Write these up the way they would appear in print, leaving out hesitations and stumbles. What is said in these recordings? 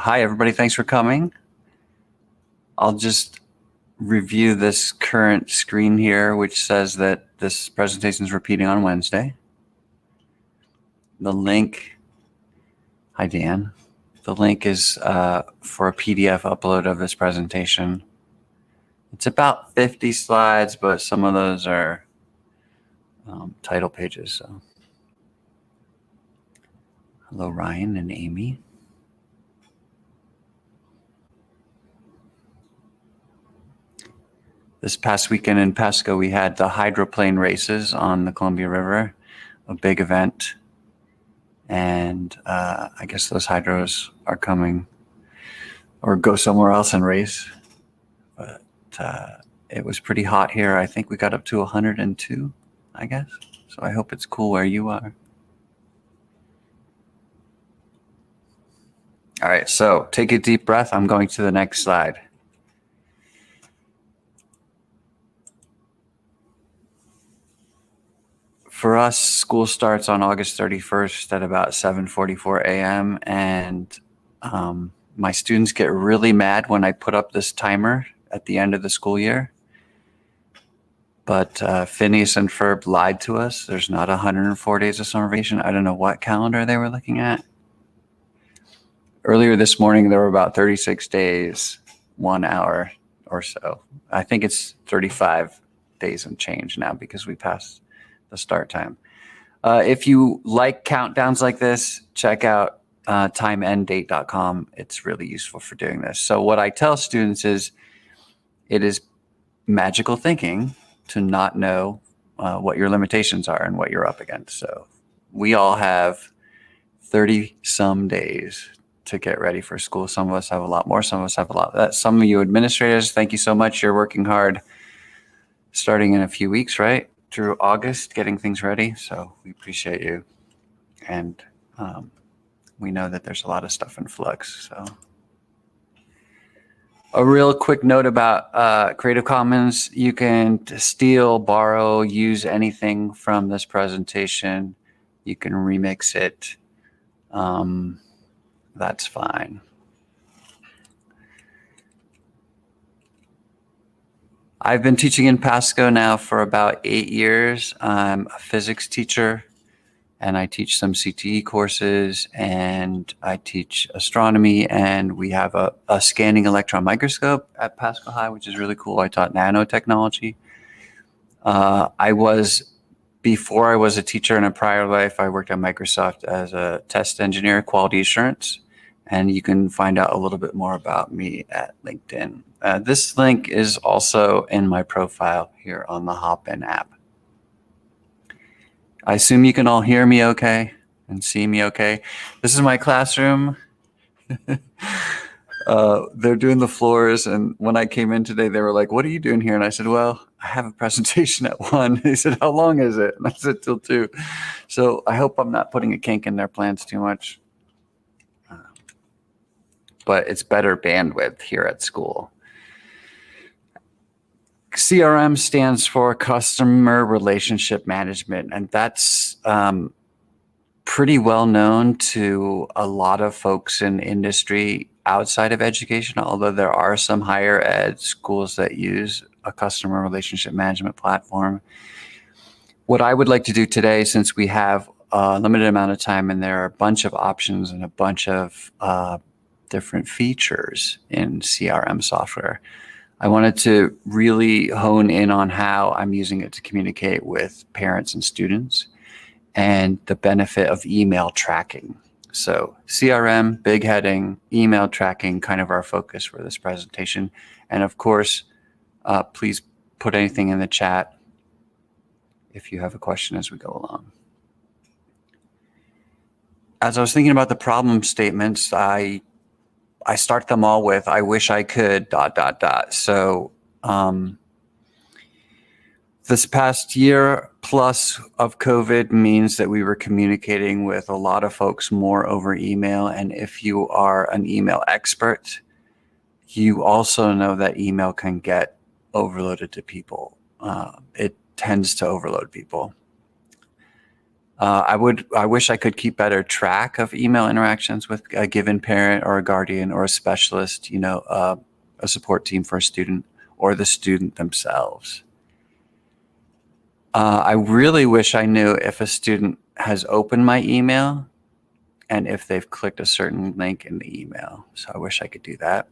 Hi, everybody. Thanks for coming. I'll just review this current screen here, which says that this presentation is repeating on Wednesday. The link, hi, Dan. The link is for a PDF upload of this presentation. It's about 50 slides, but some of those are title pages. So, hello, Ryan and Amy. This past weekend in Pasco, we had the hydroplane races on the Columbia River, a big event. And I guess those hydros are coming or go somewhere else and race. But it was pretty hot here. I think we got up to 102, I guess. So I hope it's cool where you are. All right, so take a deep breath. I'm going to the next slide. For us, school starts on August 31st at about 7:44 a.m. And my students get really mad when I put up this timer at the end of the school year. But Phineas and Ferb lied to us. There's not 104 days of summer vacation. I don't know what calendar they were looking at. Earlier this morning, there were about 36 days, 1 hour or so. I think it's 35 days and change now because we passed the start time. If you like countdowns like this, check out timeenddate.com. It's really useful for doing this. So what I tell students is it is magical thinking to not know what your limitations are and what you're up against. So we all have 30 some days to get ready for school. Some of us have a lot more, some of us have a lot less. Some of you administrators, thank you so much. You're working hard starting in a few weeks, right? Through August, getting things ready. So we appreciate you. And we know that there's a lot of stuff in flux. So a real quick note about Creative Commons. You can steal, borrow, use anything from this presentation. You can remix it. That's fine. I've been teaching in Pasco now for about 8 years. I'm a physics teacher, and I teach some CTE courses, and I teach astronomy, and we have a scanning electron microscope at Pasco High, which is really cool. I taught nanotechnology. Before I was a teacher in a prior life, I worked at Microsoft as a test engineer, quality assurance, and you can find out a little bit more about me at LinkedIn. This link is also in my profile here on the Hopin app. I assume you can all hear me okay and see me okay. This is my classroom. They're doing the floors, and when I came in today, they were like, "What are you doing here?" And I said, "Well, I have a presentation at 1." They said, "How long is it?" And I said, "Till 2." So I hope I'm not putting a kink in their plans too much. But it's better bandwidth here at school. CRM stands for Customer Relationship Management, and that's pretty well known to a lot of folks in industry outside of education, although there are some higher ed schools that use a customer relationship management platform. What I would like to do today, since we have a limited amount of time and there are a bunch of options and a bunch of different features in CRM software, I wanted to really hone in on how I'm using it to communicate with parents and students and the benefit of email tracking. So CRM, big heading, email tracking, kind of our focus for this presentation. And of course, please put anything in the chat if you have a question as we go along. As I was thinking about the problem statements, I start them all with, "I wish I could, ... So this past year plus of COVID means that we were communicating with a lot of folks more over email. And if you are an email expert, you also know that email can get overloaded to people. It tends to overload people. I wish I could keep better track of email interactions with a given parent or a guardian or a specialist, a support team for a student or the student themselves. I really wish I knew if a student has opened my email and if they've clicked a certain link in the email. So I wish I could do that.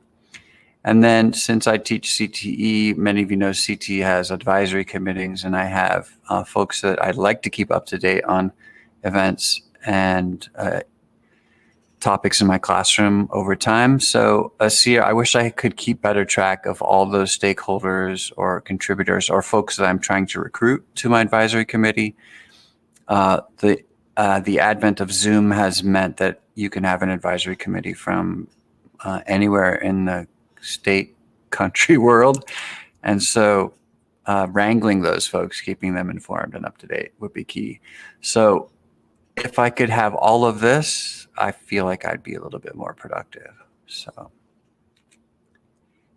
And then since I teach CTE, many of you know CTE has advisory committees, and I have folks that I'd like to keep up to date on events and topics in my classroom over time. So I wish I could keep better track of all those stakeholders or contributors or folks that I'm trying to recruit to my advisory committee. The advent of Zoom has meant that you can have an advisory committee from anywhere in the state, country, world. And so wrangling those folks, keeping them informed and up to date would be key. So if I could have all of this, I feel like I'd be a little bit more productive. So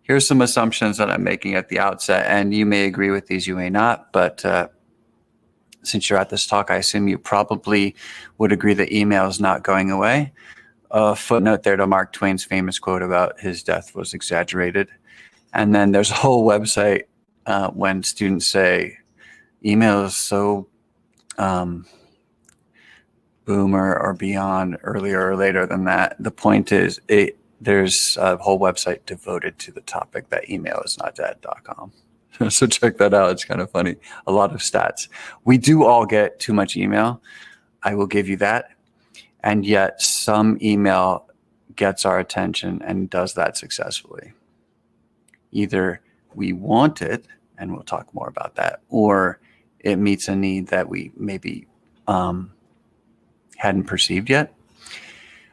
here's some assumptions that I'm making at the outset, and you may agree with these, you may not, but since you're at this talk, I assume you probably would agree that email is not going away. A footnote there to Mark Twain's famous quote about his death was exaggerated. And then there's a whole website when students say email is so boomer or beyond, earlier or later than that. The point is there's a whole website devoted to the topic that email is not dead.com. So check that out. It's kind of funny. A lot of stats. We do all get too much email. I will give you that. And yet some email gets our attention and does that successfully. Either we want it, and we'll talk more about that, or it meets a need that we maybe hadn't perceived yet.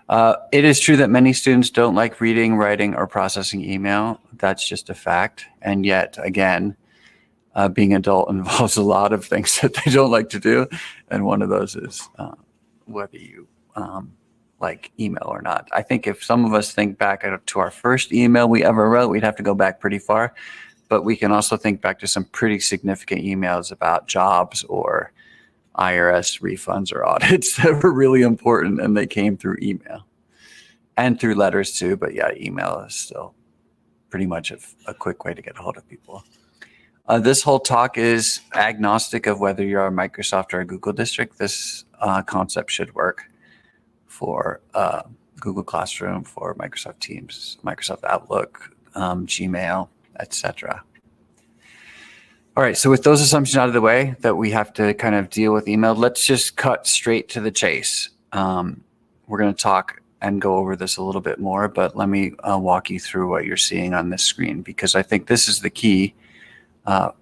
It is true that many students don't like reading, writing, or processing email. That's just a fact. And yet, again, being an adult involves a lot of things that they don't like to do. And one of those is whether you like email or not. I think if some of us think back to our first email we ever wrote, we'd have to go back pretty far. But we can also think back to some pretty significant emails about jobs or IRS refunds or audits that were really important, and they came through email and through letters too. But yeah, email is still pretty much a quick way to get a hold of people. This whole talk is agnostic of whether you're a Microsoft or a Google district. This concept should work for Google Classroom, for Microsoft Teams, Microsoft Outlook, Gmail, etc. All right, so with those assumptions out of the way that we have to kind of deal with email, let's just cut straight to the chase. We're going to talk and go over this a little bit more, but let me walk you through what you're seeing on this screen, because I think this is the key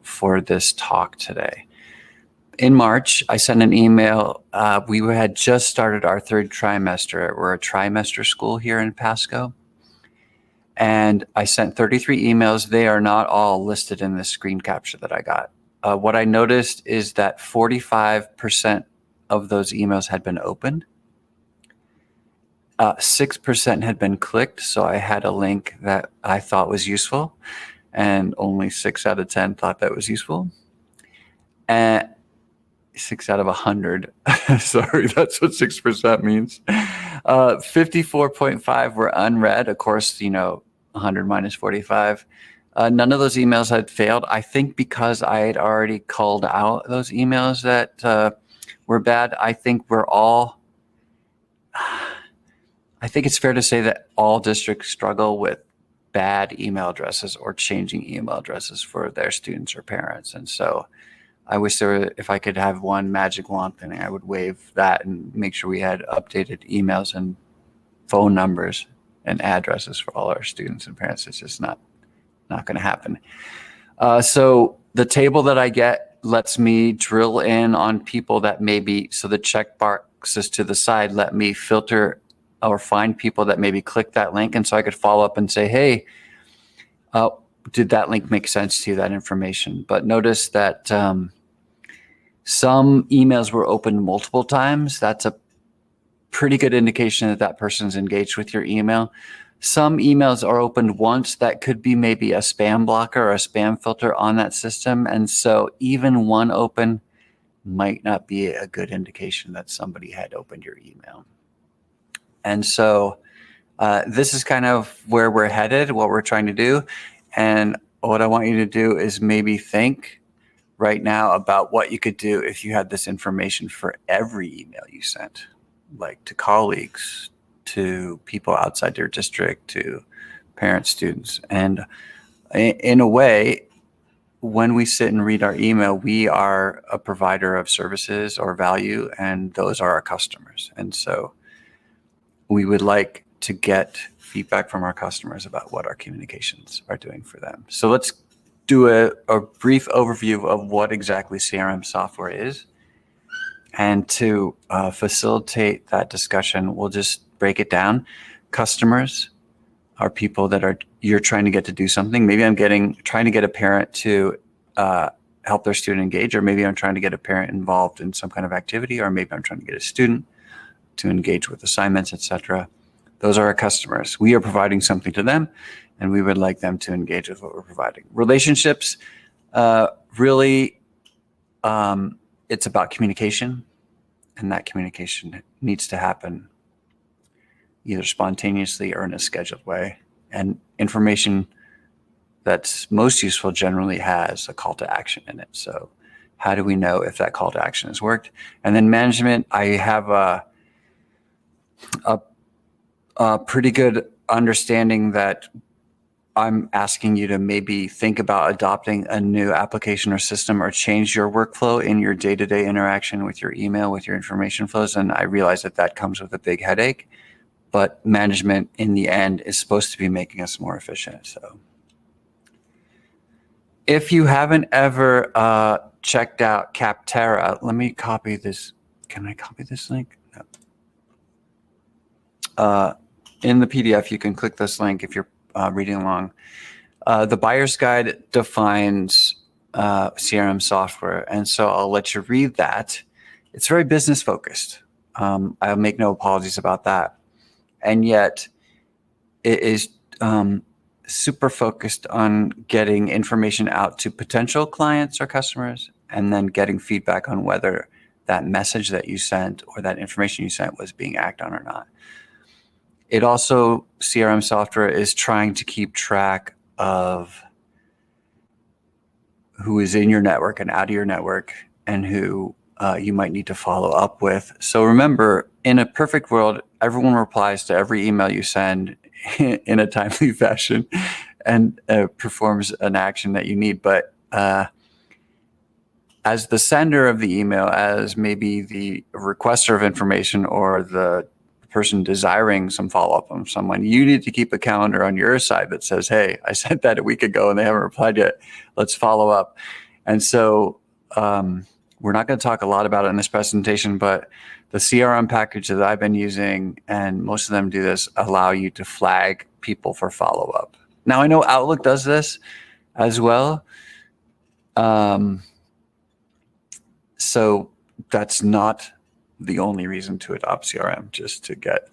for this talk today. In March, I sent an email. We had just started our third trimester. We're a trimester school here in Pasco. And I sent 33 emails. They are not all listed in the screen capture that I got. What I noticed is that 45% of those emails had been opened. 6% had been clicked. So I had a link that I thought was useful, and only 6 out of 10 thought that was useful. And 6 out of 100. Sorry, that's what 6% means. 54.5 were unread. Of course, 100 minus 45. None of those emails had failed. I think because I had already called out those emails that were bad. I think it's fair to say that all districts struggle with bad email addresses or changing email addresses for their students or parents. And so I wish if I could have one magic wand thing, I would wave that and make sure we had updated emails and phone numbers and addresses for all our students and parents. It's just not going to happen. So the table that I get lets me drill in on people that maybe, so the check boxes to the side let me filter or find people that maybe click that link. And so I could follow up and say, hey, did that link make sense to you, that information? But notice that some emails were opened multiple times. That's a pretty good indication that that person's engaged with your email. Some emails are opened once. That could be maybe a spam blocker or a spam filter on that system. And so even one open might not be a good indication that somebody had opened your email. And so this is kind of where we're headed, what we're trying to do. And what I want you to do is maybe think right now about what you could do if you had this information for every email you sent, like to colleagues, to people outside your district, to parents, students. And in a way, when we sit and read our email, we are a provider of services or value, and those are our customers. And so we would like to get feedback from our customers about what our communications are doing for them. So let's do a brief overview of what exactly CRM software is. And to facilitate that discussion, we'll just break it down. Customers are people that you're trying to get to do something. Maybe I'm trying to get a parent to help their student engage, or maybe I'm trying to get a parent involved in some kind of activity, or maybe I'm trying to get a student to engage with assignments, etc. Those are our customers. We are providing something to them, and we would like them to engage with what we're providing. Relationships, really, it's about communication, and that communication needs to happen either spontaneously or in a scheduled way. And information that's most useful generally has a call to action in it. So how do we know if that call to action has worked? And then management, I have a pretty good understanding that I'm asking you to maybe think about adopting a new application or system or change your workflow in your day-to-day interaction with your email, with your information flows. And I realize that that comes with a big headache, but management in the end is supposed to be making us more efficient. So if you haven't ever checked out Capterra, let me copy this. Can I copy this link? No. In the PDF, you can click this link if you're reading along. The buyer's guide defines CRM software, and so I'll let you read that. It's very business focused. I'll make no apologies about that. And yet it is super focused on getting information out to potential clients or customers, and then getting feedback on whether that message that you sent or that information you sent was being acted on or not. It also, CRM software is trying to keep track of who is in your network and out of your network, and who you might need to follow up with. So remember, in a perfect world, everyone replies to every email you send in a timely fashion and performs an action that you need. But as the sender of the email, as maybe the requester of information or the person desiring some follow-up from someone, you need to keep a calendar on your side that says, hey, I sent that a week ago and they haven't replied yet. Let's follow up. And so we're not going to talk a lot about it in this presentation, but the CRM package that I've been using, and most of them do this, allow you to flag people for follow-up. Now, I know Outlook does this as well. So that's not the only reason to adopt CRM, just to get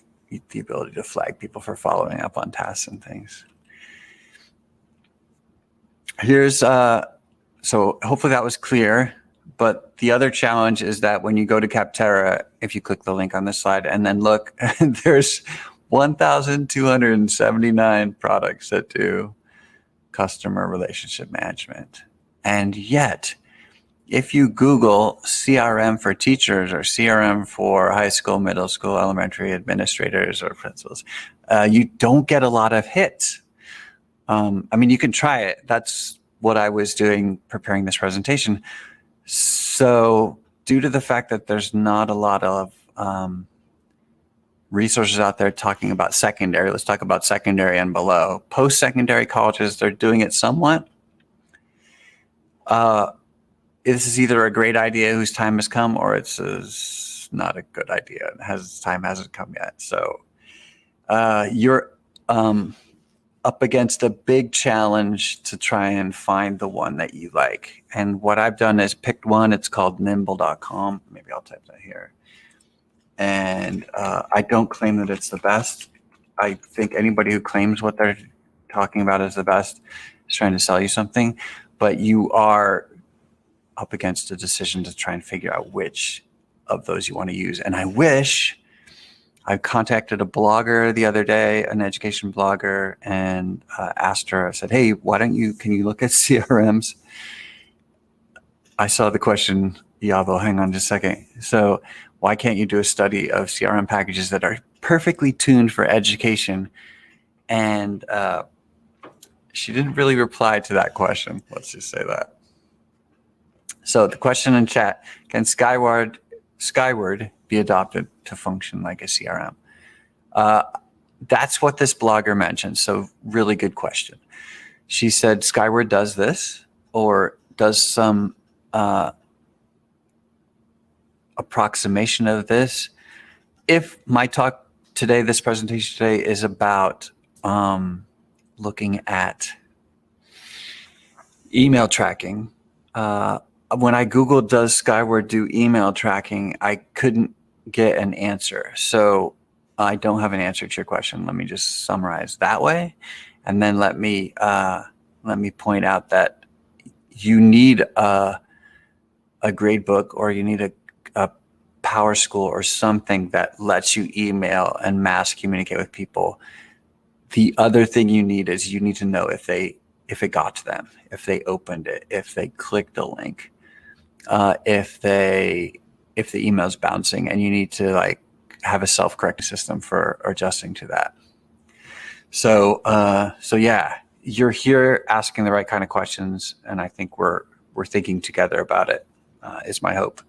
the ability to flag people for following up on tasks and things. Here's, so hopefully that was clear, but the other challenge is that when you go to Capterra, if you click the link on this slide and then look, there's 1,279 products that do customer relationship management. And yet, if you Google CRM for teachers or CRM for high school, middle school, elementary administrators or principals, you don't get a lot of hits. I mean, you can try it. That's what I was doing preparing this presentation. So due to the fact that there's not a lot of resources out there talking about secondary, let's talk about secondary and below. Post-secondary colleges, they're doing it somewhat. This is either a great idea whose time has come, or it's not a good idea. Time hasn't come yet. So you're up against a big challenge to try and find the one that you like. And what I've done is picked one. It's called nimble.com. Maybe I'll type that here. And I don't claim that it's the best. I think anybody who claims what they're talking about as the best is trying to sell you something. But you are up against a decision to try and figure out which of those you want to use. And I wish I contacted a blogger the other day, an education blogger, and asked her, I said, hey, can you look at CRMs? I saw the question, Yavo, hang on just a second. So why can't you do a study of CRM packages that are perfectly tuned for education? And she didn't really reply to that question. Let's just say that. So the question in chat, can Skyward be adopted to function like a CRM? That's what this blogger mentioned. So really good question. She said Skyward does this or does some approximation of this. If my talk today, this presentation today is about looking at email tracking, when I Googled, does Skyward do email tracking, I couldn't get an answer. So I don't have an answer to your question. Let me just summarize that way. And then let me point out that you need a grade book, or you need a Power School or something that lets you email and mass communicate with people. The other thing you need is you need to know if it got to them, if they opened it, if they clicked the link, if the email's bouncing, and you need to like have a self-correcting system for adjusting to that. So yeah, you're here asking the right kind of questions, and I think we're thinking together about it, is my hope.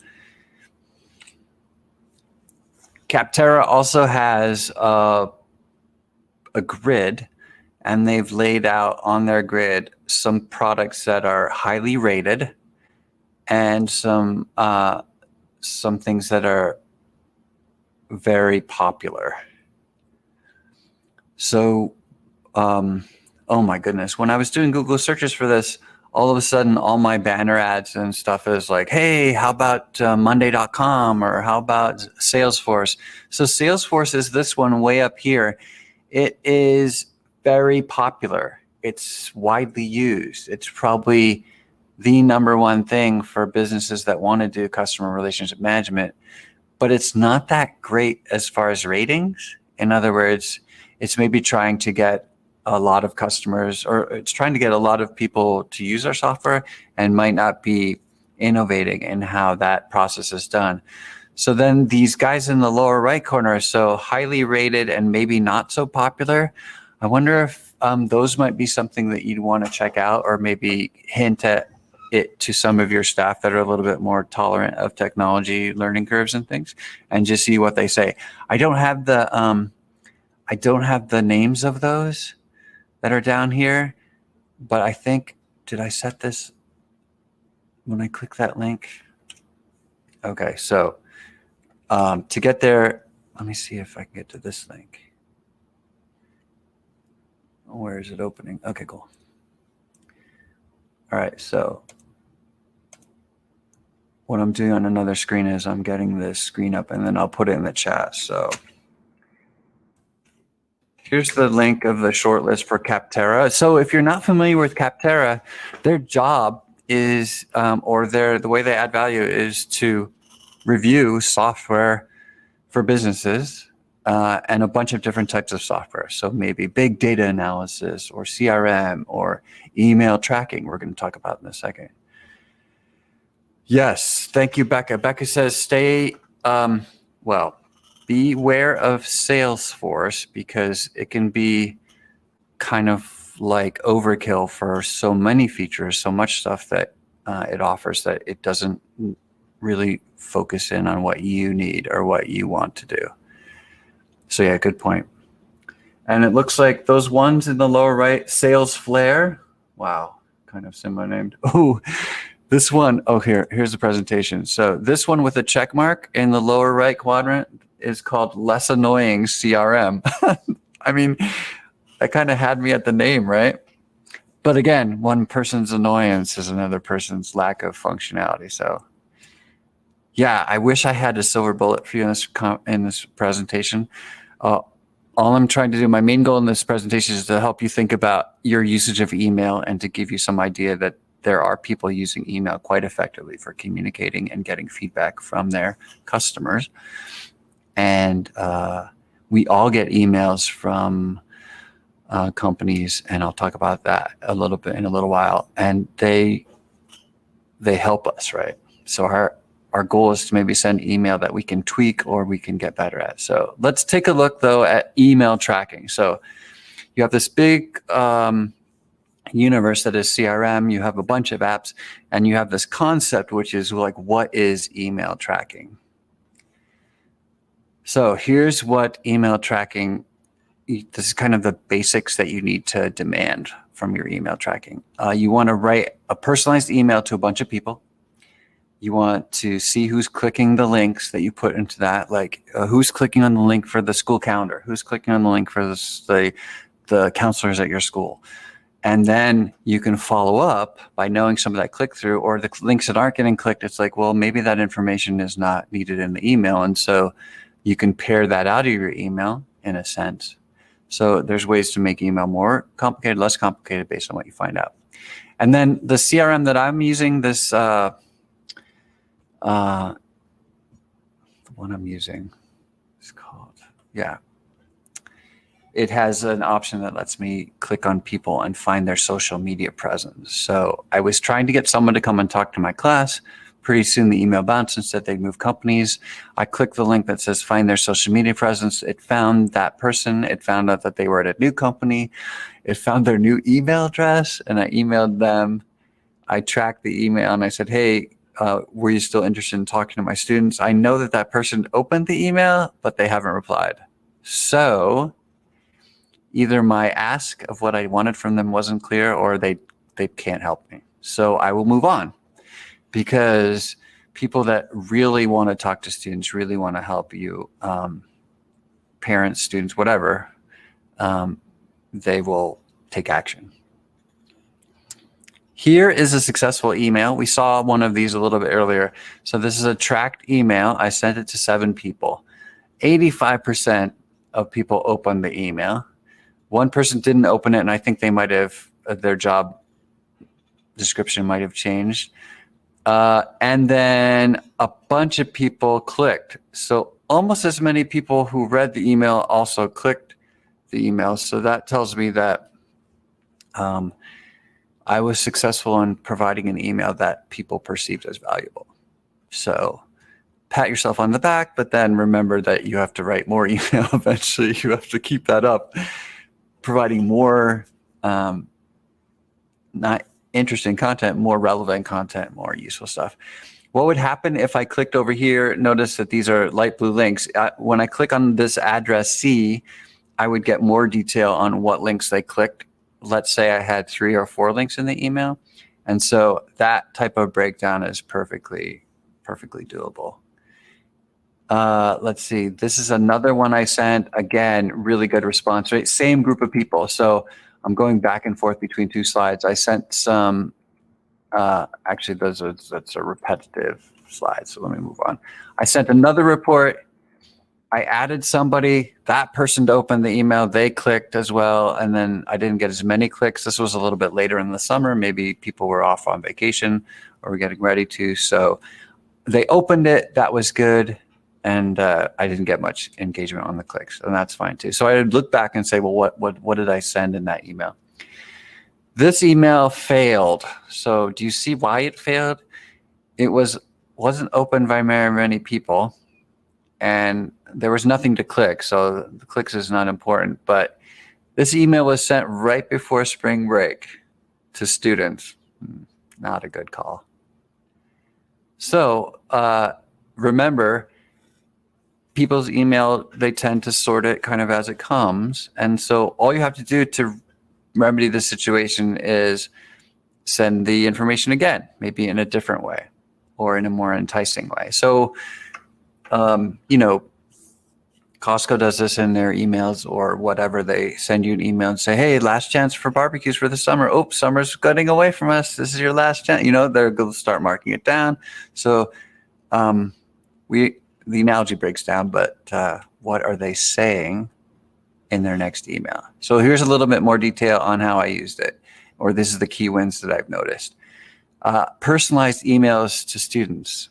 Capterra also has a grid, and they've laid out on their grid some products that are highly rated and some things that are very popular. So, oh my goodness, when I was doing Google searches for this, all of a sudden, all my banner ads and stuff is like, hey, how about Monday.com, or how about Salesforce? So Salesforce is this one way up here. It is very popular. It's widely used. It's probably the number one thing for businesses that want to do customer relationship management, but it's not that great as far as ratings. In other words, it's maybe trying to get a lot of customers, or it's trying to get a lot of people to use our software, and might not be innovating in how that process is done. So then these guys in the lower right corner, so highly rated and maybe not so popular, I wonder if those might be something that you'd want to check out, or maybe hint at it to some of your staff that are a little bit more tolerant of technology learning curves and things, and just see what they say. I don't have the names of those that are down here, but I think, did I set this when I click that link? Okay, so to get there, let me see if I can get to this link. Where is it opening? Okay, cool. All right, so what I'm doing on another screen is I'm getting this screen up, and then I'll put it in the chat. So here's the link of the shortlist for Capterra. So if you're not familiar with Capterra, their job is, the way they add value is to review software for businesses, and a bunch of different types of software. So maybe big data analysis, or CRM, or email tracking, we're going to talk about in a second. Yes, thank you, Becca. Becca says, beware of Salesforce, because it can be kind of like overkill for so many features, so much stuff that it offers, that it doesn't really focus in on what you need or what you want to do. So yeah, good point. And it looks like those ones in the lower right, Sales Flare. Wow, kind of similar named. Oh, this one, here's the presentation. So this one with a check mark in the lower right quadrant is called Less Annoying CRM. I mean, that kind of had me at the name, right? But again, one person's annoyance is another person's lack of functionality. So yeah, I wish I had a silver bullet for you in this presentation. All I'm trying to do, my main goal in this presentation, is to help you think about your usage of email, and to give you some idea that there are people using email quite effectively for communicating and getting feedback from their customers. And we all get emails from companies, and I'll talk about that a little bit in a little while. And they help us, right? So our goal is to maybe send email that we can tweak or we can get better at. So let's take a look though at email tracking. So you have this big universe that is CRM, you have a bunch of apps, and you have this concept, which is like, what is email tracking? So here's what email tracking, this is kind of the basics that you need to demand from your email tracking. You want to write a personalized email to a bunch of people. You want to see who's clicking the links that you put into that, like who's clicking on the link for the school calendar, who's clicking on the link for the counselors at your school. And then you can follow up by knowing some of that click through, or the links that aren't getting clicked. It's like, well, maybe that information is not needed in the email. And so you can pare that out of your email in a sense. So there's ways to make email more complicated, less complicated based on what you find out. And then the CRM that I'm using, this, the one I'm using is called, it has an option that lets me click on people and find their social media presence. So I was trying to get someone to come and talk to my class. Pretty soon the email bounced and said they'd move companies. I clicked the link that says find their social media presence. It found that person. It found out that they were at a new company. It found their new email address, and I emailed them. I tracked the email and I said, hey, were you still interested in talking to my students? I know that that person opened the email, but they haven't replied. So either my ask of what I wanted from them wasn't clear, or they can't help me. So I will move on, because people that really want to talk to students, really want to help you, parents, students, whatever, they will take action. Here is a successful email. We saw one of these a little bit earlier. So this is a tracked email. I sent it to 7 people. 85% of people opened the email. One person didn't open it, and I think they might have, their job description might have changed. And then a bunch of people clicked. So almost as many people who read the email also clicked the email. So that tells me that I was successful in providing an email that people perceived as valuable. So pat yourself on the back, but then remember that you have to write more email eventually. You have to keep that up, providing more not interesting content, more relevant content, more useful stuff. What would happen if I clicked over here? Notice that these are light blue links. When I click on this address C, I would get more detail on what links they clicked. Let's say I had 3 or 4 links in the email. And so that type of breakdown is perfectly doable. Let's see, this is another one I sent. Again, really good response rate, same group of people. So I'm going back and forth between 2 slides. I sent some, actually that's a repetitive slide. So let me move on. I sent another report. I added somebody, that person to open the email, they clicked as well. And then I didn't get as many clicks. This was a little bit later in the summer. Maybe people were off on vacation or were getting ready to. So they opened it, that was good. And I didn't get much engagement on the clicks, and that's fine too. So I would look back and say, well, what did I send in that email? This email failed. So do you see why it failed? It wasn't opened by very many people, and there was nothing to click. So the clicks is not important, but this email was sent right before spring break to students. Not a good call. So remember, people's email, they tend to sort it kind of as it comes. And so all you have to do to remedy the situation is send the information again, maybe in a different way or in a more enticing way. So, you know, Costco does this in their emails or whatever. They send you an email and say, hey, last chance for barbecues for the summer. Oh, summer's getting away from us. This is your last chance. You know, they're going to start marking it down. So the analogy breaks down, but what are they saying in their next email? So here's a little bit more detail on how I used it, or this is the key wins that I've noticed. Personalized emails to students.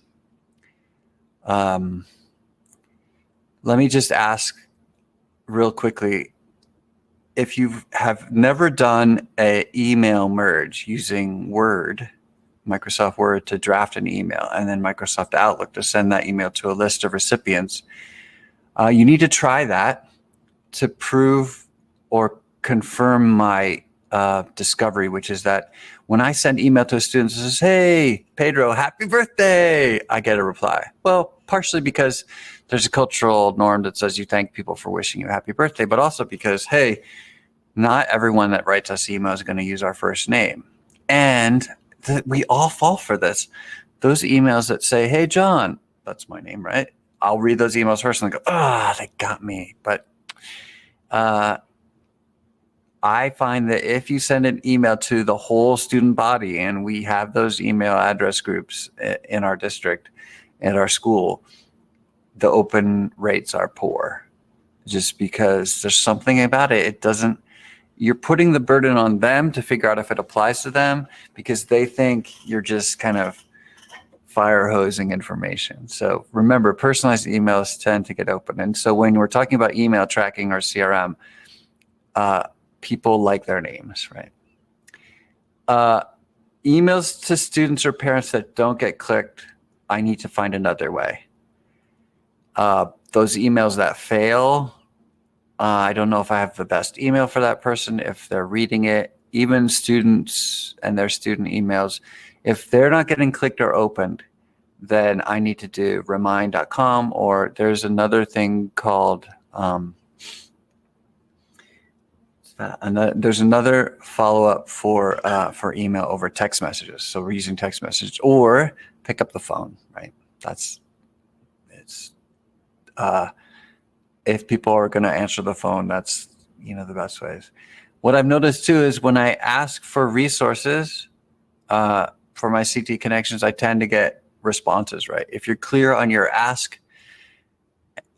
Let me just ask real quickly, if you have never done an email merge using Microsoft Word to draft an email, and then Microsoft Outlook to send that email to a list of recipients, you need to try that to prove or confirm my discovery, which is that when I send email to a student that says, "Hey, Pedro, happy birthday," I get a reply. Well, partially because there's a cultural norm that says you thank people for wishing you a happy birthday, but also because, hey, not everyone that writes us email is going to use our first name. And we all fall for this. Those emails that say, "Hey, John," that's my name, right? I'll read those emails first and go, they got me. But I find that if you send an email to the whole student body, and we have those email address groups in our district, at our school, the open rates are poor, just because there's something about it. It doesn't, you're putting the burden on them to figure out if it applies to them, because they think you're just kind of fire hosing information. So remember, personalized emails tend to get open. And so when we're talking about email tracking or CRM, people like their names, right? Emails to students or parents that don't get clicked, I need to find another way. Those emails that fail, I don't know if I have the best email for that person, if they're reading it. Even students and their student emails, if they're not getting clicked or opened, then I need to do remind.com, or there's another thing called, there's another follow-up for email over text messages. So we're using text message, or pick up the phone, right? If people are going to answer the phone, that's, the best ways. What I've noticed too is when I ask for resources for my CT connections, I tend to get responses, right? If you're clear on your ask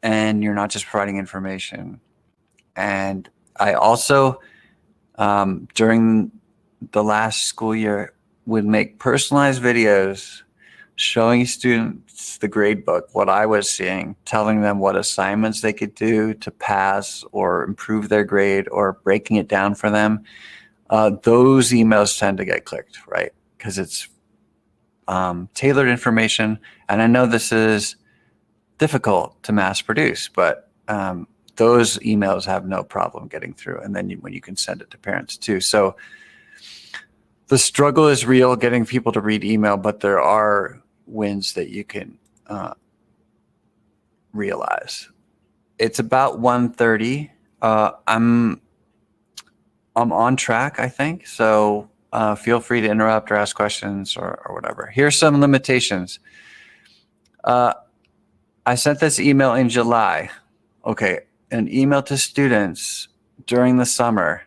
and you're not just providing information. And I also, during the last school year, would make personalized videos showing students the grade book, what I was seeing, telling them what assignments they could do to pass or improve their grade, or breaking it down for them. Those emails tend to get clicked, right? Because it's tailored information. And I know this is difficult to mass produce, but those emails have no problem getting through. And then when you can send it to parents too. So the struggle is real getting people to read email, but there are wins that you can realize. It's about 1:30. I'm on track, I think. So feel free to interrupt or ask questions or whatever. Here's some limitations. I sent this email in July. Okay, an email to students during the summer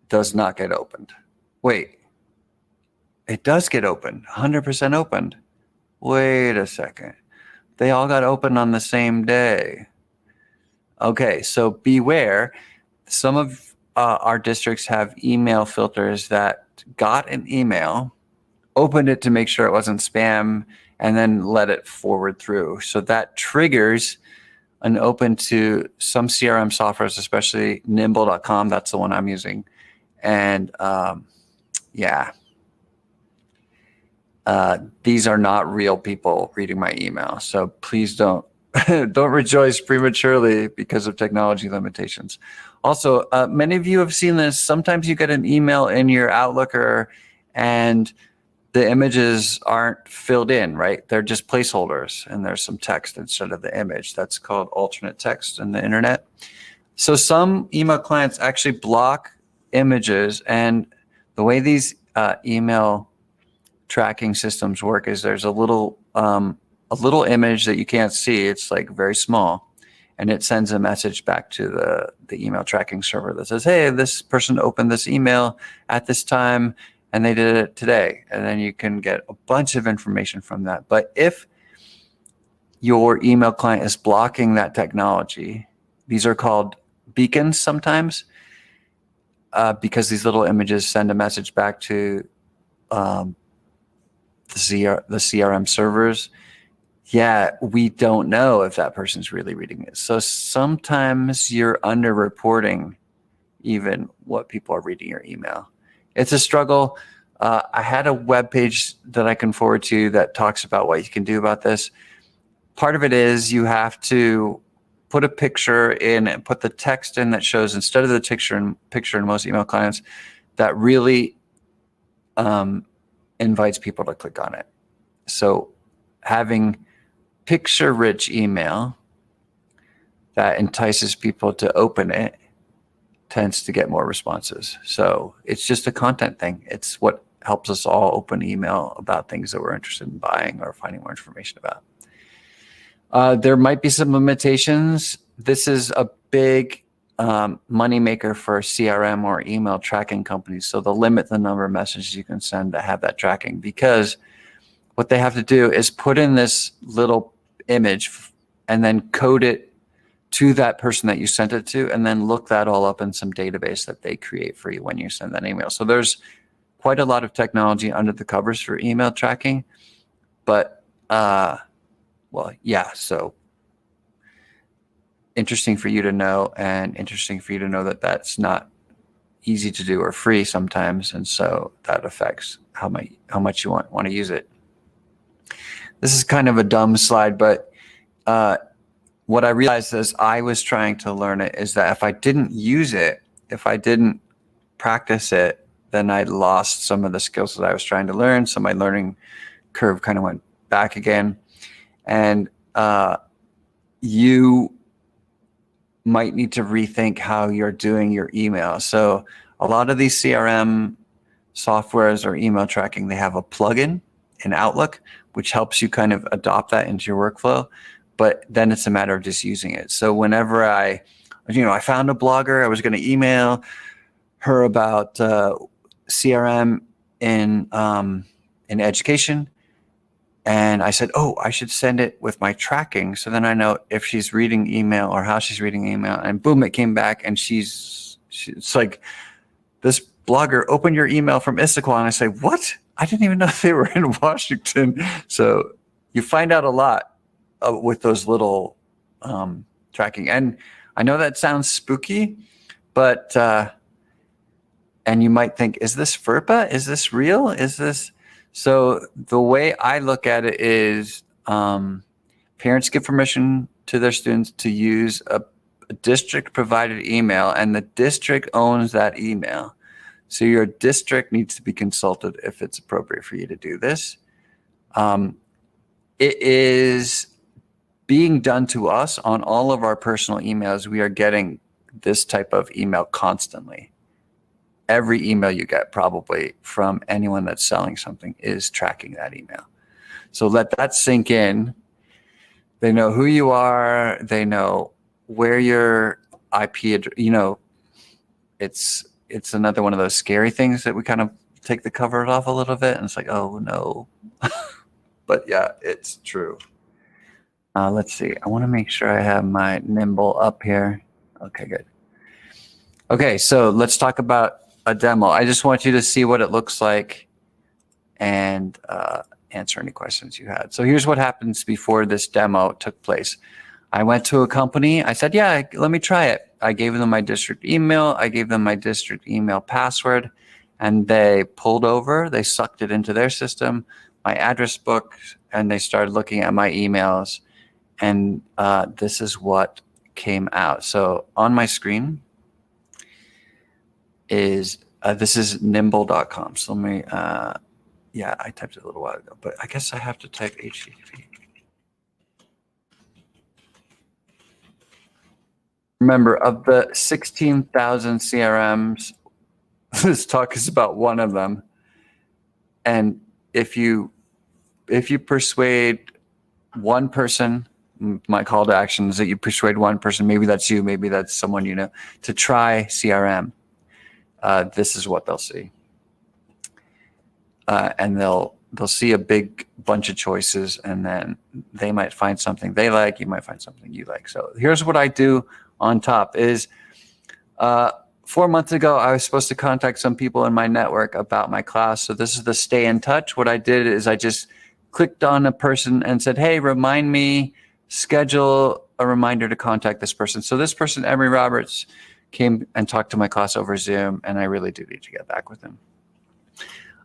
does not get opened. Wait, it does get opened, 100% opened. Wait a second. They all got opened on the same day. Okay, so beware. Some of our districts have email filters that got an email, opened it to make sure it wasn't spam, and then let it forward through. So that triggers an open to some CRM softwares, especially nimble.com. That's the one I'm using. And these are not real people reading my email. So please don't rejoice prematurely because of technology limitations. Also, many of you have seen this. Sometimes you get an email in your Outlooker and the images aren't filled in, right? They're just placeholders, and there's some text instead of the image. That's called alternate text in the internet. So some email clients actually block images, and the way these email tracking systems work is there's a little image that you can't see. It's like very small, and it sends a message back to the email tracking server that says, "Hey, this person opened this email at this time, and they did it today." And then you can get a bunch of information from that. But if your email client is blocking that technology, these are called beacons sometimes, because these little images send a message back to the CRM servers, yeah, we don't know if that person's really reading it. So sometimes you're underreporting even what people are reading your email. It's a struggle. I had a web page that I can forward to you that talks about what you can do about this. Part of it is you have to put a picture in and put the text in that shows, instead of the picture in most email clients, that really invites people to click on it. So having picture-rich email that entices people to open it tends to get more responses. So it's just a content thing. It's what helps us all open email about things that we're interested in buying or finding more information about. There might be some limitations. This is a big moneymaker for CRM or email tracking companies. So they'll limit the number of messages you can send that have that tracking, because what they have to do is put in this little image and then code it to that person that you sent it to, and then look that all up in some database that they create for you when you send that email. So there's quite a lot of technology under the covers for email tracking, but well, yeah, so interesting for you to know, and interesting for you to know that that's not easy to do or free sometimes, and so that affects how much you want to use it. This is kind of a dumb slide, but what I realized as I was trying to learn it is that if I didn't use it, if I didn't practice it, then I lost some of the skills that I was trying to learn. So my learning curve kind of went back again. And you might need to rethink how you're doing your email. So a lot of these CRM softwares or email tracking, they have a plugin in Outlook, which helps you kind of adopt that into your workflow. But then it's a matter of just using it. So whenever I found a blogger, I was going to email her about CRM in education. And I said, oh, I should send it with my tracking. So then I know if she's reading email or how she's reading email. And boom, it came back. And it's like, this blogger, open your email from Issaquah. And I say, what? I didn't even know they were in Washington. So you find out a lot with those little tracking. And I know that sounds spooky, but, and you might think, is this FERPA? Is this real? Is this? So the way I look at it is parents give permission to their students to use a district provided email, and the district owns that email. So your district needs to be consulted if it's appropriate for you to do this. It is being done to us on all of our personal emails. We are getting this type of email constantly. Every email you get probably from anyone that's selling something is tracking that email. So let that sink in. They know who you are. They know where your IP address, it's another one of those scary things that we kind of take the cover off a little bit. And it's like, oh no. But yeah, it's true. Let's see. I want to make sure I have my Nimble up here. Okay, good. Okay, so let's talk about a demo. I just want you to see what it looks like and answer any questions you had. So here's what happens before this demo took place. I went to a company. I said, yeah, let me try it. I gave them my district email. I gave them my district email password, and they pulled over. They sucked it into their system, my address book, and they started looking at my emails. And this is what came out. So on my screen is, this is nimble.com. So let me, yeah, I typed it a little while ago, but I guess I have to type HTTP. Remember, of the 16,000 CRMs, this talk is about one of them. And if you persuade one person, my call to action is that you persuade one person, maybe that's you, maybe that's someone you know, to try CRM. This is what they'll see. And they'll see a big bunch of choices, and then they might find something they like, you might find something you like. So here's what I do on top is 4 months ago, I was supposed to contact some people in my network about my class. So this is the stay in touch. What I did is I just clicked on a person and said, hey, remind me, schedule a reminder to contact this person. So this person, Emery Roberts, came and talked to my class over Zoom, and I really do need to get back with him.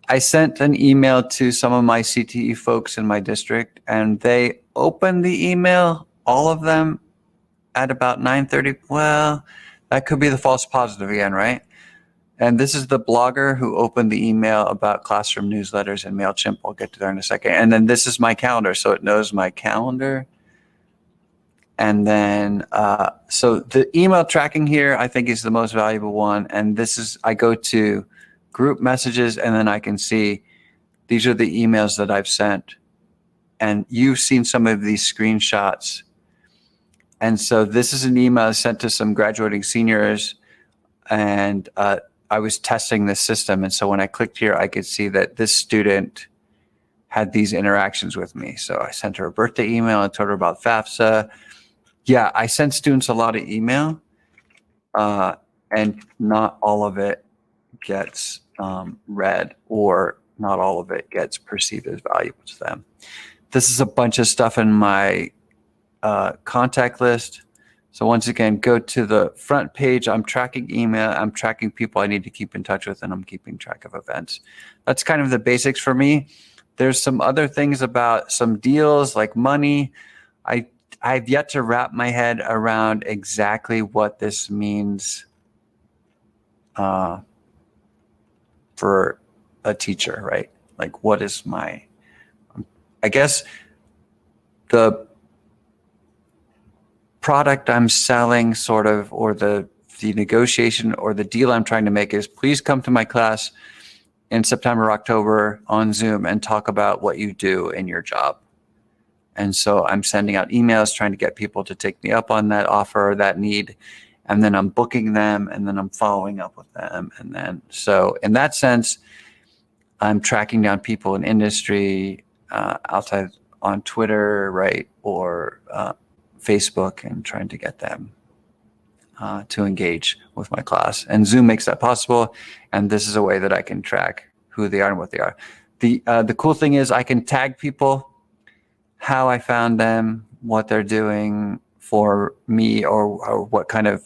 I sent an email to some of my CTE folks in my district, and they opened the email, all of them, at about 9:30. Well, that could be the false positive again, right? And this is the blogger who opened the email about classroom newsletters and MailChimp. I'll get to that in a second. And then this is my calendar, so it knows my calendar. And then, so the email tracking here, I think, is the most valuable one. And this is, I go to group messages, and then I can see these are the emails that I've sent. And you've seen some of these screenshots. And so this is an email sent to some graduating seniors, and I was testing this system. And so when I clicked here, I could see that this student had these interactions with me. So I sent her a birthday email. I told her about FAFSA. Yeah, I send students a lot of email, and not all of it gets read, or not all of it gets perceived as valuable to them. This is a bunch of stuff in my contact list. So once again, go to the front page. I'm tracking email. I'm tracking people I need to keep in touch with, and I'm keeping track of events. That's kind of the basics for me. There's some other things about some deals like money. I've yet to wrap my head around exactly what this means for a teacher, right? Like, what is my, I guess the product I'm selling, sort of, or the negotiation or the deal I'm trying to make is, please come to my class in September, October on Zoom and talk about what you do in your job. And so I'm sending out emails trying to get people to take me up on that offer or that need. And then I'm booking them, and then I'm following up with them. And then, so in that sense, I'm tracking down people in industry outside on Twitter, right, or Facebook, and trying to get them to engage with my class. And Zoom makes that possible. And this is a way that I can track who they are and what they are. The cool thing is I can tag people, how I found them, what they're doing for me, or what kind of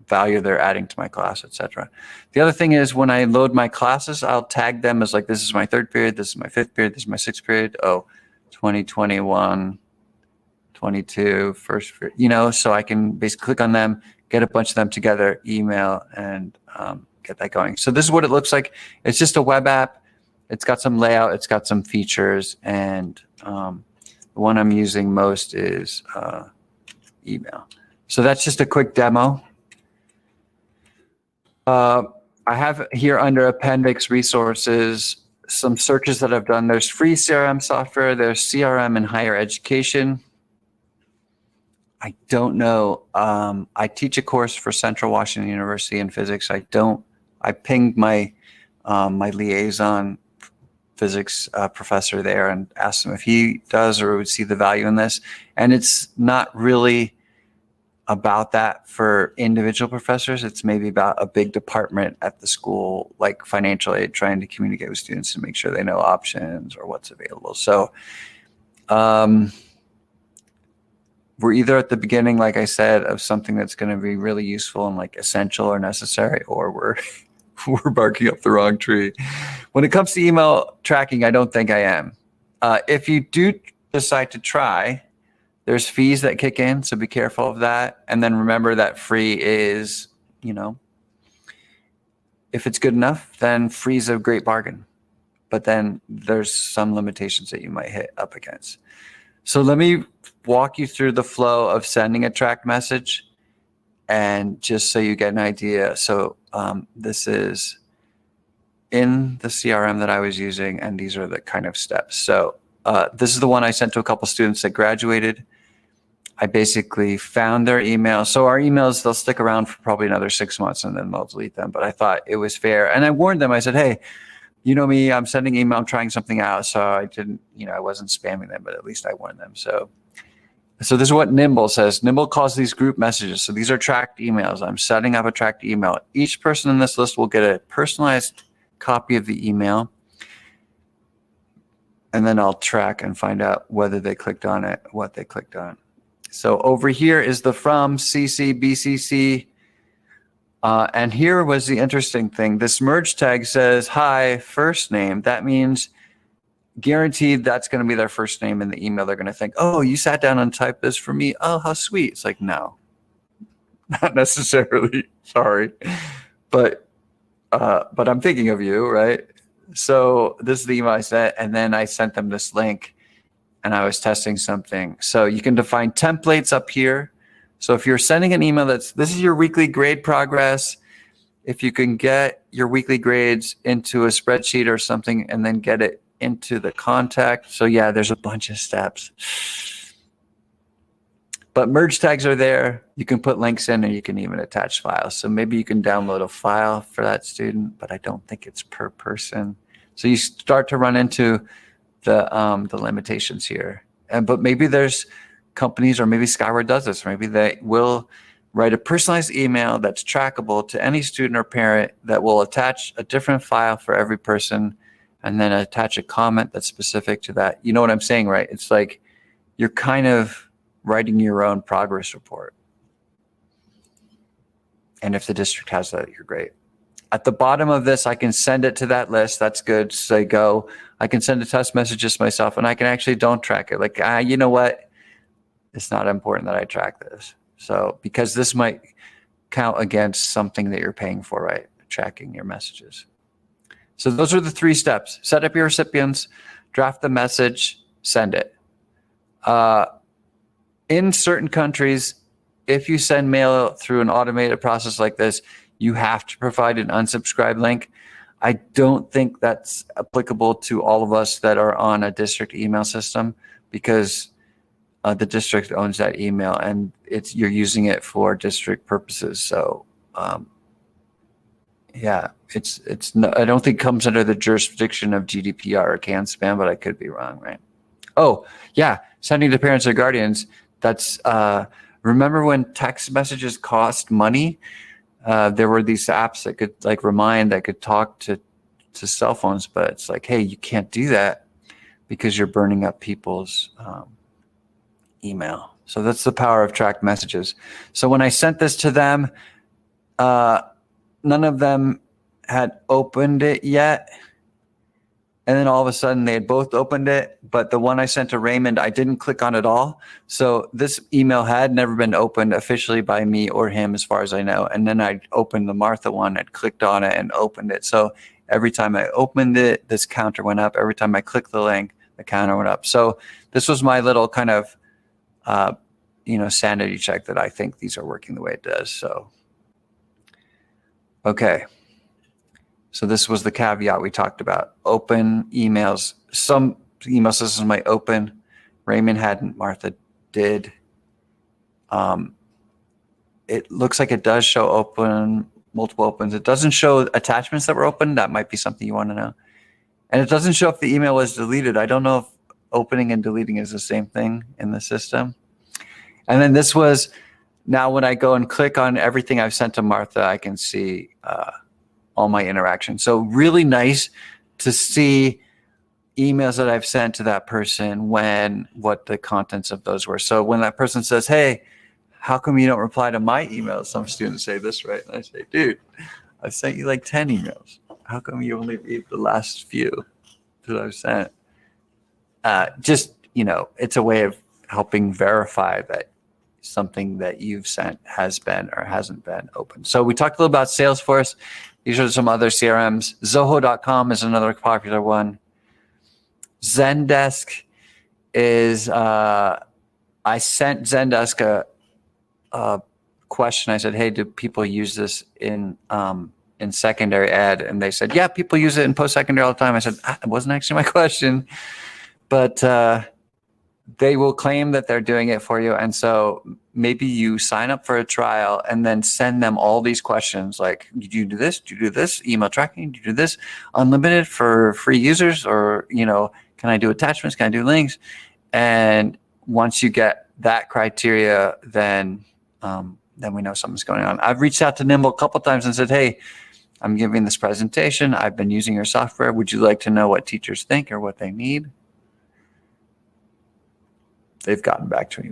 value they're adding to my class, etc. The other thing is, when I load my classes, I'll tag them as like, this is my third period, this is my fifth period, this is my sixth period. Oh, 2021, 22, first period, you know, so I can basically click on them, get a bunch of them together, email, and get that going. So this is what it looks like. It's just a web app. It's got some layout, it's got some features, and the one I'm using most is email. So that's just a quick demo. I have here under appendix resources some searches that I've done. There's free CRM software. There's CRM in higher education. I don't know. I teach a course for Central Washington University in physics. I pinged my my liaison physics professor there and asked him if he does or would see the value in this. And it's not really about that for individual professors. It's maybe about a big department at the school, like financial aid, trying to communicate with students and make sure they know options or what's available. So we're either at the beginning, like I said, of something that's going to be really useful and like essential or necessary, or we're barking up the wrong tree. When it comes to email tracking, I don't think I am. If you do decide to try, there's fees that kick in, so be careful of that. And then remember that free is, you know, if it's good enough, then free is a great bargain. But then there's some limitations that you might hit up against. So let me walk you through the flow of sending a tracked message, and just so you get an idea. So this is in the CRM that I was using, and these are the kind of steps. So this is the one I sent to a couple students that graduated. I basically found their email. So our emails, they'll stick around for probably another 6 months, and then they'll delete them. But I thought it was fair. And I warned them. I said, hey, you know me, I'm sending email, I'm trying something out. So I didn't, you know, I wasn't spamming them, but at least I warned them. So So this is what Nimble says. Nimble calls these group messages. So these are tracked emails. I'm setting up a tracked email. Each person in this list will get a personalized copy of the email. And then I'll track and find out whether they clicked on it, what they clicked on. So over here is the from CC, BCC. And here was the interesting thing. This merge tag says, hi, first name. That means guaranteed that's going to be their first name in the email. They're going to think, oh, you sat down and typed this for me. Oh, how sweet. It's like, no, not necessarily. Sorry. But I'm thinking of you, right? So this is the email I sent, and then I sent them this link, and I was testing something. So you can define templates up here. So if you're sending an email this is your weekly grade progress, if you can get your weekly grades into a spreadsheet or something and then get it into the contact. So yeah, there's a bunch of steps. But merge tags are there. You can put links in and you can even attach files. So maybe you can download a file for that student, but I don't think it's per person. So you start to run into the limitations here. But maybe there's companies, or maybe Skyward does this, or maybe they will write a personalized email that's trackable to any student or parent that will attach a different file for every person and then attach a comment that's specific to that. You know what I'm saying, right? It's like you're kind of writing your own progress report. And if the district has that, you're great. At the bottom of this, I can send it to that list. That's good. So I can send a test messages myself, and I can actually don't track it. Like, you know what? It's not important that I track this. So because this might count against something that you're paying for, right? Tracking your messages. So those are the 3 steps. Set up your recipients, draft the message, send it. In certain countries, if you send mail through an automated process like this, you have to provide an unsubscribe link. I don't think that's applicable to all of us that are on a district email system, because the district owns that email and you're using it for district purposes. So yeah, it's not, I don't think it comes under the jurisdiction of GDPR or CAN spam, but I could be wrong, right? Oh yeah, sending to parents or guardians. That's remember when text messages cost money? There were these apps that could like remind, that could talk to cell phones, but it's like, hey, you can't do that because you're burning up people's email. So that's the power of tracked messages. So when I sent this to them, none of them had opened it yet. And then all of a sudden they had both opened it, but the one I sent to Raymond, I didn't click on at all. So this email had never been opened officially by me or him, as far as I know. And then I opened the Martha one, I'd clicked on it and opened it. So every time I opened it, this counter went up. Every time I clicked the link, the counter went up. So this was my little kind of, sanity check that I think these are working the way it does. So, okay. So this was the caveat we talked about. Open emails. Some email systems might open. Raymond hadn't. Martha did. It looks like it does show open, multiple opens. It doesn't show attachments that were open. That might be something you want to know. And it doesn't show if the email was deleted. I don't know if opening and deleting is the same thing in the system. And then this was, now when I go and click on everything I've sent to Martha, I can see all my interactions. So really nice to see emails that I've sent to that person, what the contents of those were. So when that person says, hey, how come you don't reply to my emails? Some students say this, right? And I say, dude, I've sent you like 10 emails. How come you only read the last few that I've sent? It's a way of helping verify that something that you've sent has been or hasn't been open. So we talked a little about Salesforce. These are some other CRMs. Zoho.com is another popular one. Zendesk is, I sent Zendesk a question. I said, hey, do people use this in secondary ed? And they said, yeah, people use it in post-secondary all the time. I said, it wasn't actually my question, but they will claim that they're doing it for you. And so maybe you sign up for a trial and then send them all these questions like, did you do this? Do you do this? Email tracking? Do you do this? Unlimited for free users? Or, can I do attachments? Can I do links? And once you get that criteria, then we know something's going on. I've reached out to Nimble a couple times and said, hey, I'm giving this presentation. I've been using your software. Would you like to know what teachers think or what they need? They've gotten back to me,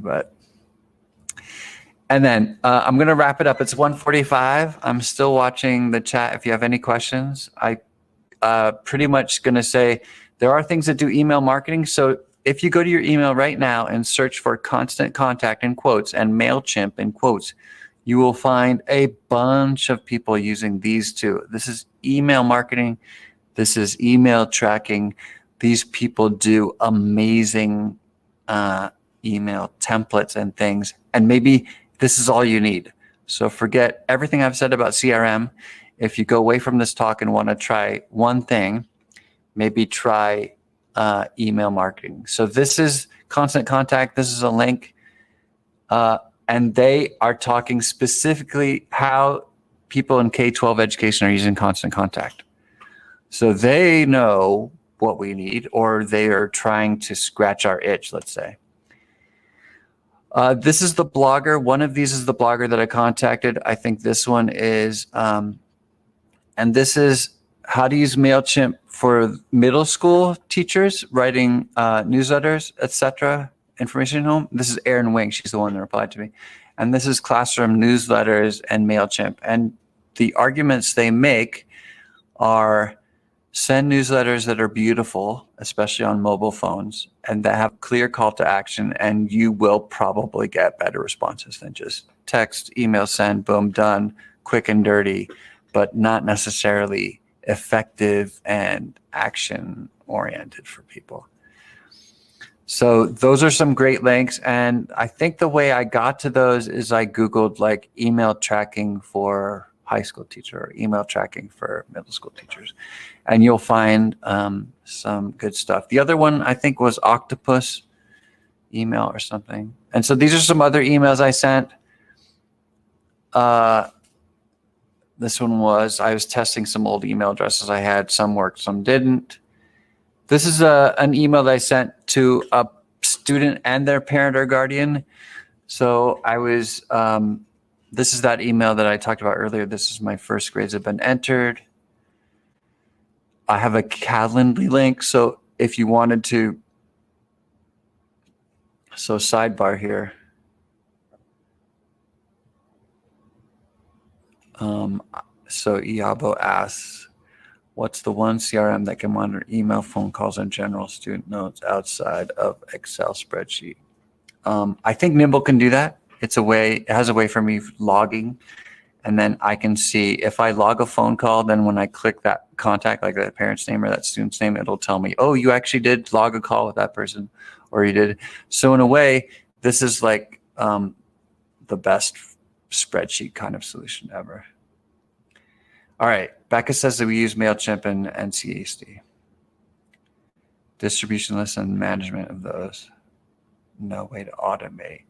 and then I'm going to wrap it up. It's 1:45. I'm still watching the chat. If you have any questions, I pretty much going to say there are things that do email marketing. So if you go to your email right now and search for Constant Contact in quotes and MailChimp in quotes, you will find a bunch of people using these two. This is email marketing. This is email tracking. These people do amazing email templates and things. And maybe this is all you need. So forget everything I've said about CRM. If you go away from this talk and want to try one thing, maybe try email marketing. So this is Constant Contact. This is a link. And they are talking specifically how people in K-12 education are using Constant Contact. So they know what we need, or they are trying to scratch our itch, let's say. This is the blogger. One of these is the blogger that I contacted. I think this one is, and this is how to use MailChimp for middle school teachers writing newsletters, etc. Information home. This is Erin Wing. She's the one that replied to me. And this is classroom newsletters and MailChimp. And the arguments they make are send newsletters that are beautiful, especially on mobile phones, and that have clear call to action, and you will probably get better responses than just text, email, send, boom, done, quick and dirty, but not necessarily effective and action oriented for people. So those are some great links. And I think the way I got to those is I Googled like email tracking for high school teacher or email tracking for middle school teachers. And you'll find some good stuff. The other one I think was Octopus email or something. And so these are some other emails I sent. This one was, I was testing some old email addresses I had. Some worked, some didn't. This is an email that I sent to a student and their parent or guardian. So I was, this is that email that I talked about earlier. This is my first grades have been entered. I have a Calendly link. So if you wanted to, so sidebar here. So Iabo asks, what's the one CRM that can monitor email, phone calls, and general student notes outside of Excel spreadsheet? I think Nimble can do that. It's a way, it has a way for me logging, and then I can see if I log a phone call, then when I click that contact, like that parent's name or that student's name, it'll tell me, oh, you actually did log a call with that person, or you did. So in a way, this is like the best spreadsheet kind of solution ever. All right, Becca says that we use MailChimp and NCASD. Distribution lists and management of those. No way to automate.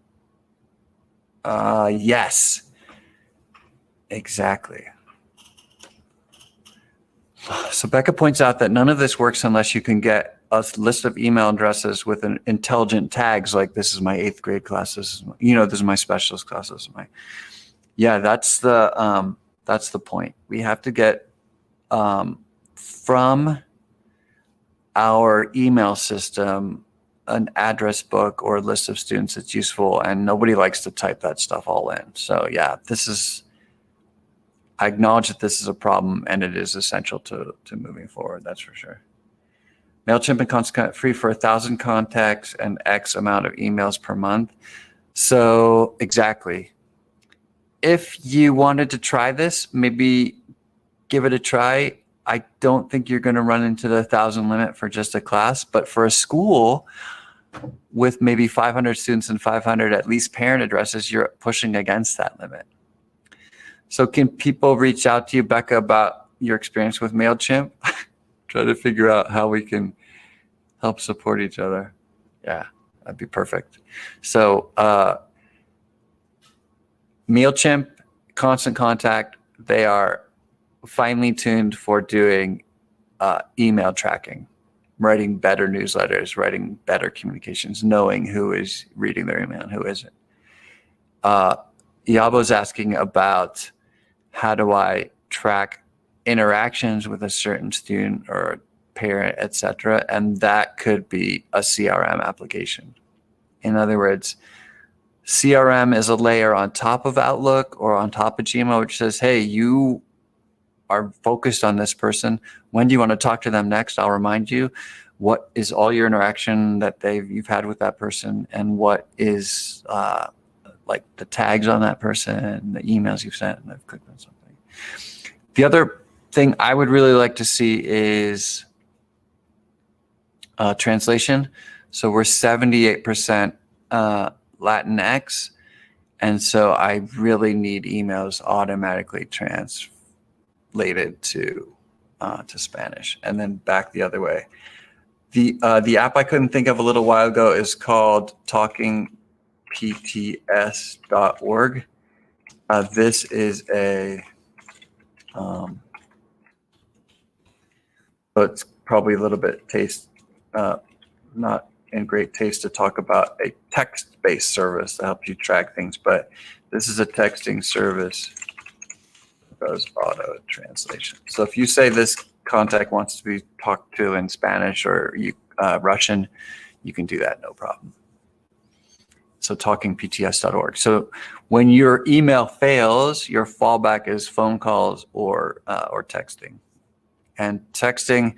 Yes, exactly. So Becca points out that none of this works unless you can get a list of email addresses with an intelligent tags like this is my 8th grade class. This is, this is my specialist class. This is my, yeah, that's the point. We have to get from our email system an address book or a list of students that's useful, and nobody likes to type that stuff all in. So yeah, I acknowledge that this is a problem, and it is essential to moving forward, that's for sure. MailChimp and Constant free for 1,000 contacts and X amount of emails per month. So exactly. If you wanted to try this, maybe give it a try. I don't think you're going to run into the 1,000 limit for just a class, but for a school with maybe 500 students and 500 at least parent addresses, you're pushing against that limit. So can people reach out to you, Becca, about your experience with MailChimp? Try to figure out how we can help support each other. Yeah, that'd be perfect. So MailChimp, Constant Contact, they are finely tuned for doing email tracking. writing better newsletters, writing better communications, knowing who is reading their email and who isn't. Yabo's asking about how do I track interactions with a certain student or parent, etc. And that could be a CRM application. In other words, CRM is a layer on top of Outlook or on top of Gmail, which says, hey, you are focused on this person. When do you want to talk to them next? I'll remind you. What is all your interaction that you've had with that person, and what is like the tags on that person, the emails you've sent, and I've clicked on something. The other thing I would really like to see is translation. So we're 78% Latinx, and so I really need emails automatically translated to Spanish, and then back the other way. The app I couldn't think of a little while ago is called talkingpts.org. This is so it's probably a little bit not in great taste to talk about a text-based service that helps you track things, but this is a texting service that does auto translation. So if you say this contact wants to be talked to in Spanish or Russian, you can do that, no problem. So talkingpts.org. So when your email fails, your fallback is phone calls or texting. And texting,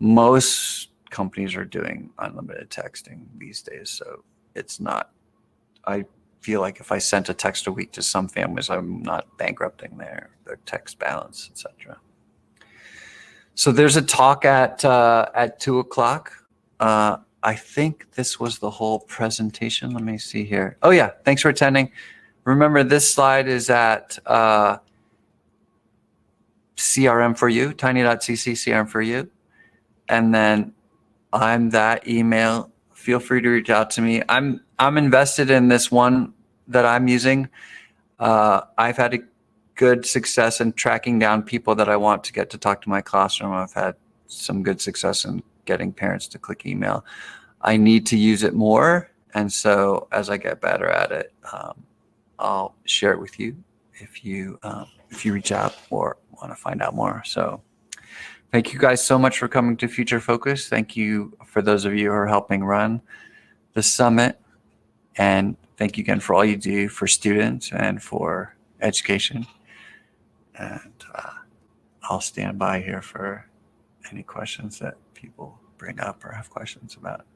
most companies are doing unlimited texting these days. So it's not, I feel like if I sent a text a week to some families, I'm not bankrupting their text balance, etc. So there's a talk at 2 o'clock. I think this was the whole presentation. Let me see here. Oh yeah, thanks for attending. Remember, this slide is at CRM for you, tiny.cc CRM for you. And then I'm that email. Feel free to reach out to me. I'm invested in this one that I'm using. I've had a good success in tracking down people that I want to get to talk to my classroom. I've had some good success in getting parents to click email. I need to use it more. And so as I get better at it, I'll share it with you if you reach out or want to find out more. So thank you guys so much for coming to Future Focus. Thank you for those of you who are helping run the summit. And thank you again for all you do for students and for education. And I'll stand by here for any questions that people bring up or have questions about.